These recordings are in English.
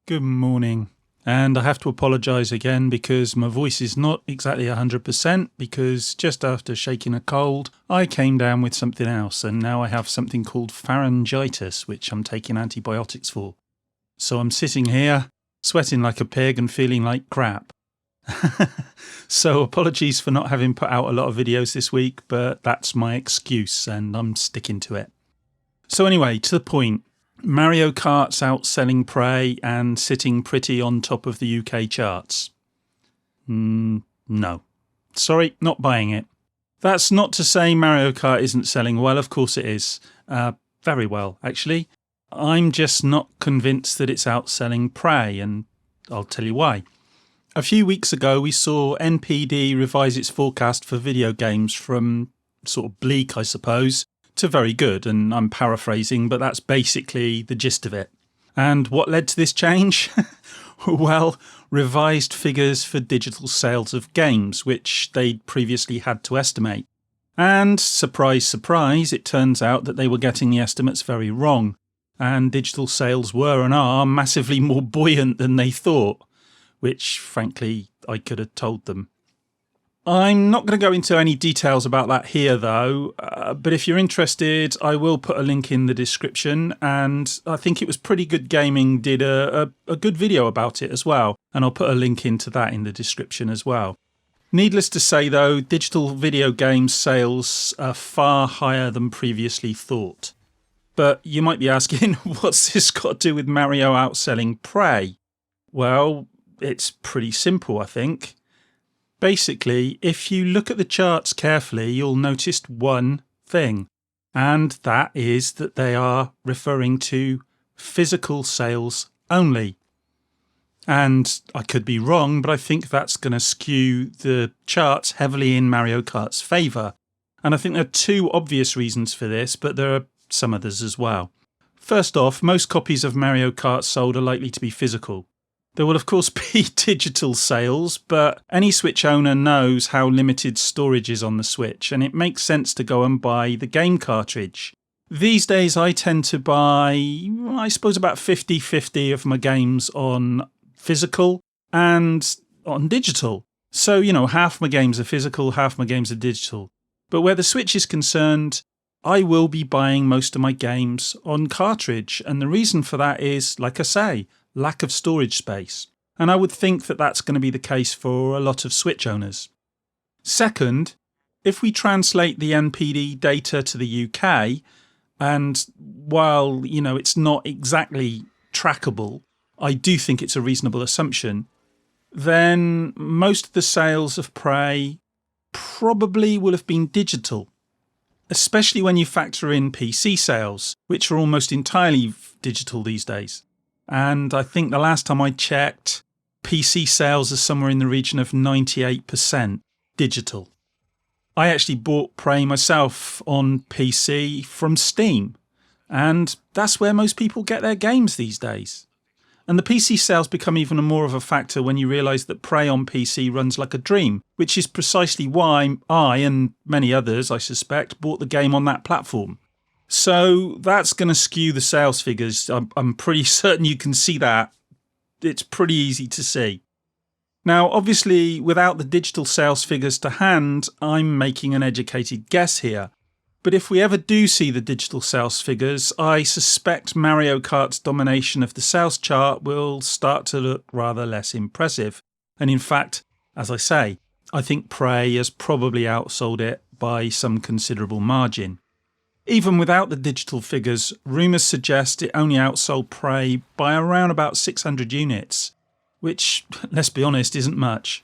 Good morning. And I have to apologise again because my voice is not exactly 100% because just after shaking a cold, I came down with something else and now I have something called pharyngitis, which I'm taking antibiotics for. So I'm sitting here, sweating like a pig and feeling like crap. So apologies for not having put out a lot of videos this week, but that's my excuse and I'm sticking to it. So anyway, to the point. Mario Kart's outselling Prey and sitting pretty on top of the UK charts. No. Sorry, not buying it. That's not to say Mario Kart isn't selling well, of course it is. Very well, actually. I'm just not convinced that it's outselling Prey, and I'll tell you why. A few weeks ago we saw NPD revise its forecast for video games from sort of bleak, I suppose, to very good, and I'm paraphrasing, but that's basically the gist of it. And what led to this change? Well, revised figures for digital sales of games, which they'd previously had to estimate. And surprise, surprise, it turns out that they were getting the estimates very wrong, and digital sales were and are massively more buoyant than they thought, which frankly I could have told them. I'm not going to go into any details about that here though, but if you're interested I will put a link in the description, and I think it was Pretty Good Gaming did a good video about it as well, and I'll put a link into that in the description as well. Needless to say though, digital video game sales are far higher than previously thought. But you might be asking, what's this got to do with Mario outselling Prey? Well, it's pretty simple I think. Basically, if you look at the charts carefully, you'll notice one thing, and that is that they are referring to physical sales only. And I could be wrong, but I think that's going to skew the charts heavily in Mario Kart's favour. And I think there are two obvious reasons for this, but there are some others as well. First off, most copies of Mario Kart sold are likely to be physical. There will of course be digital sales, but any Switch owner knows how limited storage is on the Switch, and it makes sense to go and buy the game cartridge. These days I tend to buy, I suppose, about 50-50 of my games on physical and on digital. So, you know, half my games are physical, half my games are digital. But where the Switch is concerned, I will be buying most of my games on cartridge, and the reason for that is, like I say, lack of storage space. And I would think that that's going to be the case for a lot of Switch owners. Second, if we translate the NPD data to the UK, and while, you know, it's not exactly trackable, I do think it's a reasonable assumption, then most of the sales of Prey probably will have been digital, especially when you factor in PC sales, which are almost entirely digital these days. And I think the last time I checked, PC sales are somewhere in the region of 98% digital. I actually bought Prey myself on PC from Steam, and that's where most people get their games these days. And the PC sales become even more of a factor when you realise that Prey on PC runs like a dream, which is precisely why I, and many others I suspect, bought the game on that platform. So that's going to skew the sales figures. I'm pretty certain you can see that. It's pretty easy to see. Now, obviously, without the digital sales figures to hand, I'm making an educated guess here. But if we ever do see the digital sales figures, I suspect Mario Kart's domination of the sales chart will start to look rather less impressive. And in fact, as I say, I think Prey has probably outsold it by some considerable margin. Even without the digital figures, rumours suggest it only outsold Prey by around about 600 units, which, let's be honest, isn't much.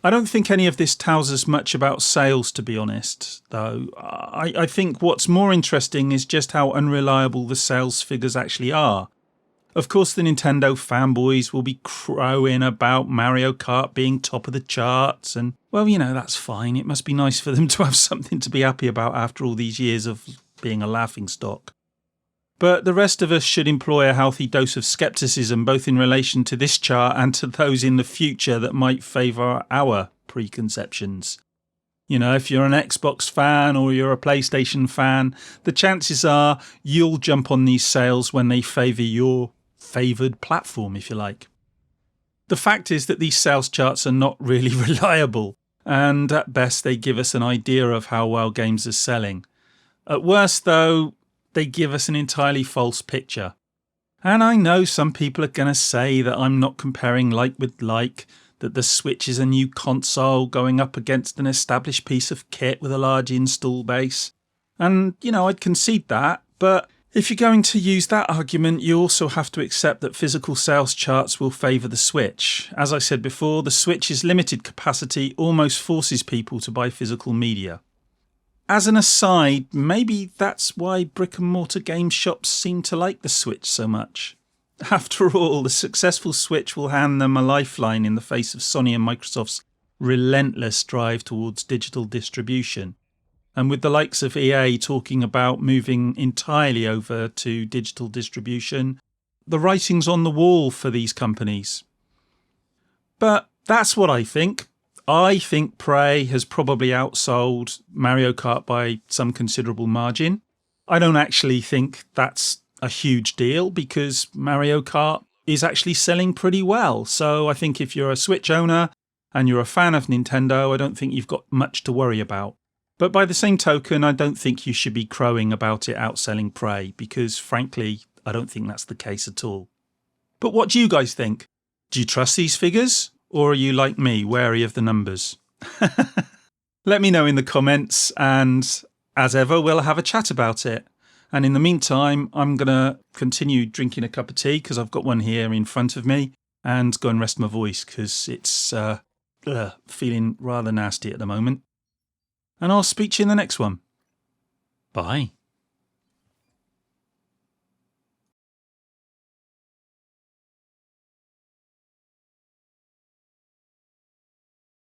I don't think any of this tells us much about sales, to be honest, though. I think what's more interesting is just how unreliable the sales figures actually are. Of course, the Nintendo fanboys will be crowing about Mario Kart being top of the charts, and, well, you know, that's fine. It must be nice for them to have something to be happy about after all these years of being a laughingstock. But the rest of us should employ a healthy dose of scepticism, both in relation to this chart and to those in the future that might favour our preconceptions. You know, if you're an Xbox fan or you're a PlayStation fan, the chances are you'll jump on these sales when they favour your favoured platform, if you like. The fact is that these sales charts are not really reliable, and at best they give us an idea of how well games are selling. At worst, though, they give us an entirely false picture. And I know some people are going to say that I'm not comparing like with like, that the Switch is a new console going up against an established piece of kit with a large install base. And, I'd concede that, but if you're going to use that argument, you also have to accept that physical sales charts will favour the Switch. As I said before, the Switch's limited capacity almost forces people to buy physical media. As an aside, maybe that's why brick and mortar game shops seem to like the Switch so much. After all, the successful Switch will hand them a lifeline in the face of Sony and Microsoft's relentless drive towards digital distribution. And with the likes of EA talking about moving entirely over to digital distribution, the writing's on the wall for these companies. But that's what I think. I think Prey has probably outsold Mario Kart by some considerable margin. I don't actually think that's a huge deal because Mario Kart is actually selling pretty well. So I think if you're a Switch owner and you're a fan of Nintendo, I don't think you've got much to worry about. But by the same token, I don't think you should be crowing about it outselling Prey because, frankly, I don't think that's the case at all. But what do you guys think? Do you trust these figures? Or are you like me, wary of the numbers? Let me know in the comments, and as ever, we'll have a chat about it. And in the meantime, I'm going to continue drinking a cup of tea because I've got one here in front of me, and go and rest my voice because it's feeling rather nasty at the moment. And I'll speak to you in the next one. Bye.